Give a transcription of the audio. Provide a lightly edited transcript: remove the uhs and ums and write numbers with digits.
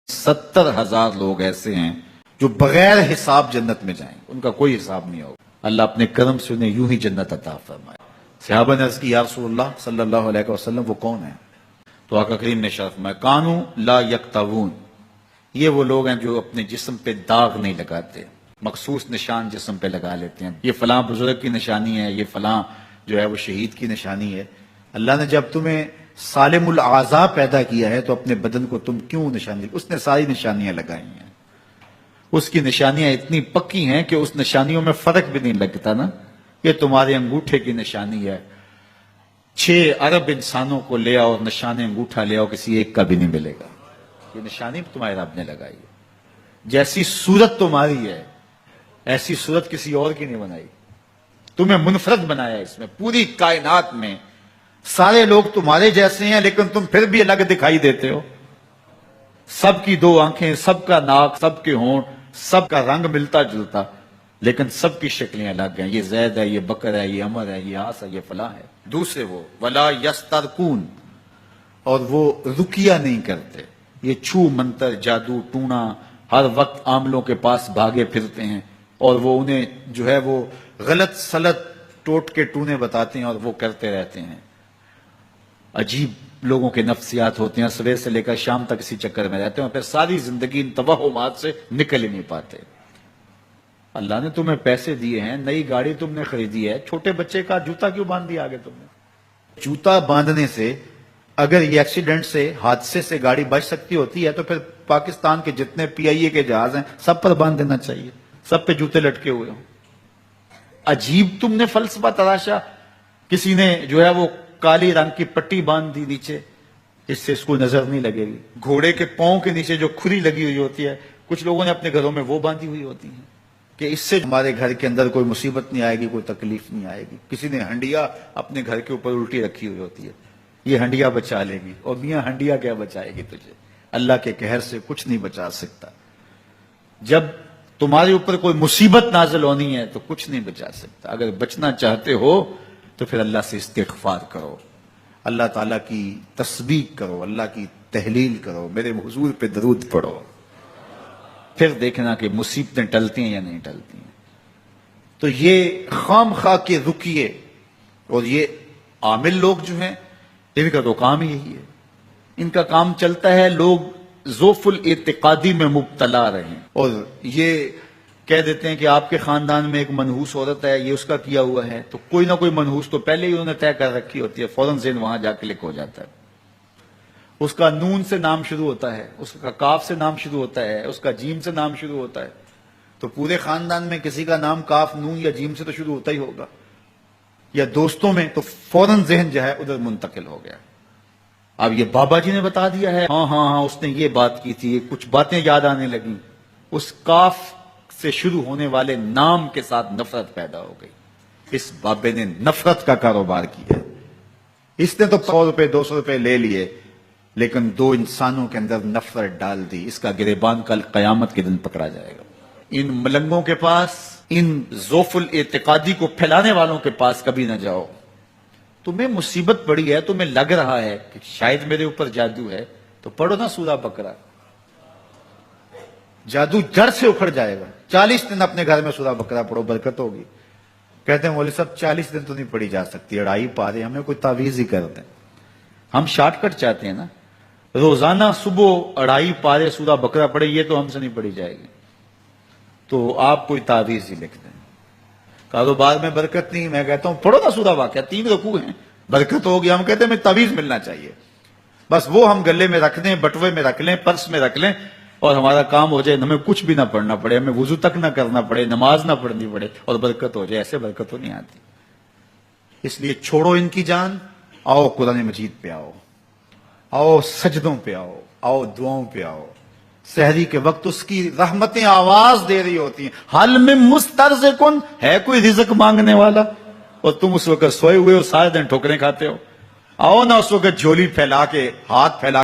70,000 لوگ ایسے ہیں جو بغیر حساب جنت میں جائیں، ان کا کوئی حساب نہیں ہوگا۔ اللہ اپنے کرم سے انہیں یوں ہی جنت عطا فرمائے۔ صحابہ نے عرض کی یا رسول اللہ صلی اللہ علیہ وسلم وہ کون ہیں؟ تو آقا کریم نے ارشاد فرمایا کانوا لا یکتوون، یہ وہ لوگ ہیں جو اپنے جسم پہ داغ نہیں لگاتے، مخصوص نشان جسم پہ لگا لیتے ہیں، یہ فلاں بزرگ کی نشانی ہے، یہ فلاں جو ہے وہ شہید کی نشانی ہے۔ اللہ نے جب تمہیں سالم الاعضاء پیدا کیا ہے تو اپنے بدن کو تم کیوں نشانی؟ اس نے ساری نشانیاں لگائی ہیں، اس کی نشانیاں اتنی پکی ہیں کہ اس نشانیوں میں فرق بھی نہیں لگتا نا۔ یہ تمہارے انگوٹھے کی نشانی ہے، 6 ارب انسانوں کو لے آؤ اور نشان انگوٹھا لے آؤ، کسی ایک کا بھی نہیں ملے گا۔ یہ نشانی تمہارے رب نے لگائی ہے۔ جیسی صورت تمہاری ہے ایسی صورت کسی اور کی نہیں بنائی، تمہیں منفرد بنایا اس میں۔ پوری کائنات میں سارے لوگ تمہارے جیسے ہیں لیکن تم پھر بھی الگ دکھائی دیتے ہو۔ سب کی 2 آنکھیں، سب کا ناک، سب کے ہونٹ، سب کا رنگ ملتا جلتا، لیکن سب کی شکلیں الگ ہیں۔ یہ زید ہے، یہ بکر ہے، یہ عمر ہے، یہ آس ہے، یہ فلاں ہے۔ دوسرے وہ ولا یسترقون، اور وہ رقیہ نہیں کرتے، یہ چھو منتر جادو ٹونا ہر وقت عاملوں کے پاس بھاگے پھرتے ہیں، اور وہ انہیں جو ہے وہ غلط سلط ٹوٹ کے ٹونے بتاتے ہیں اور وہ کرتے رہتے ہیں۔ عجیب لوگوں کے نفسیات ہوتے ہیں، صبح سے لے کر شام تک اسی چکر میں رہتے ہیں اور پھر ساری زندگی ان توہمات سے نکل ہی نہیں پاتے۔ اللہ نے تمہیں پیسے دیے ہیں، نئی گاڑی تم نے خریدی ہے، چھوٹے بچے کا جوتا کیوں باندھ دیا آگے تم نے؟ جوتا باندھنے سے اگر یہ ایکسیڈنٹ سے، حادثے سے گاڑی بچ سکتی ہوتی ہے تو پھر پاکستان کے جتنے PIA کے جہاز ہیں سب پر باندھ دینا چاہیے، سب پہ جوتے لٹکے ہوئے ہوں۔ عجیب تم نے فلسفہ تراشا، کسی نے جو ہے وہ کالی رنگ کی پٹی باندھ دی نیچے، اس سے اس کو نظر نہیں لگے گی۔ گھوڑے کے پاؤں کے نیچے جو کھری لگی ہوئی ہوتی ہے، کچھ لوگوں نے اپنے گھروں میں وہ باندھی ہوئی ہوتی ہیں کہ اس سے ہمارے گھر کے اندر کوئی مصیبت نہیں آئے گی، کوئی تکلیف نہیں آئے گی۔ کسی نے ہنڈیا اپنے گھر کے اوپر الٹی رکھی ہوئی ہوتی ہے، یہ ہنڈیا بچا لے گی، اور میاں ہنڈیا کیا بچائے گی تجھے؟ اللہ کے قہر سے کچھ نہیں بچا سکتا۔ جب تمہارے اوپر کوئی مصیبت نازل ہونی ہے تو کچھ نہیں بچا سکتا۔ اگر بچنا چاہتے ہو تو پھر اللہ سے استغفار کرو، اللہ تعالیٰ کی تسبیح کرو، اللہ کی تحلیل کرو، میرے حضور پہ درود پڑھو، پھر دیکھنا کہ مصیبتیں ٹلتی ہیں یا نہیں ٹلتی ہیں۔ تو یہ خام خواہ کے رقیے اور یہ عامل لوگ جو ہیں ان کا تو کام ہی یہی ہے، ان کا کام چلتا ہے لوگ ذوف الاعتقادی میں مبتلا رہیں، اور یہ کہہ دیتے ہیں کہ آپ کے خاندان میں ایک منحوس عورت ہے، یہ اس کا کیا ہوا ہے، تو کوئی نہ کوئی منحوس تو پہلے ہی انہوں نے طے کر رکھی ہوتی ہے، فوراً ذہن وہاں جا کلک ہو جاتا ہے۔ اس کا نون سے نام شروع ہوتا ہے، اس کا کاف سے نام شروع ہوتا ہے، اس کا جیم سے نام شروع ہوتا ہے، تو پورے خاندان میں کسی کا نام کاف نون یا جیم سے تو شروع ہوتا ہی ہوگا، یا دوستوں میں، تو فوراً ذہن جو ہے ادھر منتقل ہو گیا۔ اب یہ بابا جی نے بتا دیا ہے، ہاں اس نے یہ بات کی تھی، کچھ باتیں یاد آنے لگیں، اس کاف سے شروع ہونے والے نام کے ساتھ نفرت پیدا ہو گئی۔ اس بابے نے نفرت کا کاروبار کیا، اس نے تو 100 روپے 200 روپے لے لیے لیکن 2 انسانوں کے اندر نفرت ڈال دی۔ اس کا گریبان کل قیامت کے دن پکڑا جائے گا۔ ان ملنگوں کے پاس، ان ذوف الاعتقادی کو پھیلانے والوں کے پاس کبھی نہ جاؤ۔ تمہیں مصیبت پڑی ہے، تمہیں لگ رہا ہے کہ شاید میرے اوپر جادو ہے، تو پڑھو نا سورہ بقرہ، جادو جڑ سے اکھڑ جائے گا۔ 40 دن اپنے گھر میں سورہ بقرہ پڑھو، برکت ہوگی۔ کہتے ہیں مولوی صاحب 40 دن تو نہیں پڑھی جا سکتی، 2.5 پارے، ہمیں کوئی تعویذ ہی کر دیں۔ ہم شارٹ کٹ چاہتے ہیں نا، روزانہ صبح 2.5 پارے سورہ بقرہ پڑھے، یہ تو ہم سے نہیں پڑھی جائے گی، تو آپ کوئی تعویذ ہی لکھ دیں۔ کاروبار میں برکت نہیں، میں کہتا ہوں پڑھو نا سورہ واقعہ، 3 رکوع ہیں، برکت ہوگی۔ ہم کہتے ہیں ہمیں تعویذ ملنا چاہیے، بس وہ ہم گلے میں رکھ دیں، بٹوے میں رکھ لیں، پرس میں رکھ لیں، اور ہمارا کام ہو جائے، ہمیں کچھ بھی نہ پڑھنا پڑے، ہمیں وضو تک نہ کرنا پڑے، نماز نہ پڑھنی پڑے، اور برکت ہو جائے۔ ایسے برکت تو نہیں آتی۔ اس لیے چھوڑو ان کی جان، آؤ قرآن مجید پہ آؤ، آؤ سجدوں پہ آؤ، آؤ دعاؤں پہ آؤ۔ سحری کے وقت اس کی رحمتیں آواز دے رہی ہوتی ہیں، حل میں مسترزقن، ہے کوئی رزق مانگنے والا، اور تم اس وقت سوئے ہوئے اور سارے دن ٹھوکریں کھاتے ہو۔ آؤ نا اس وقت جھولی پھیلا کے، ہاتھ پھیلا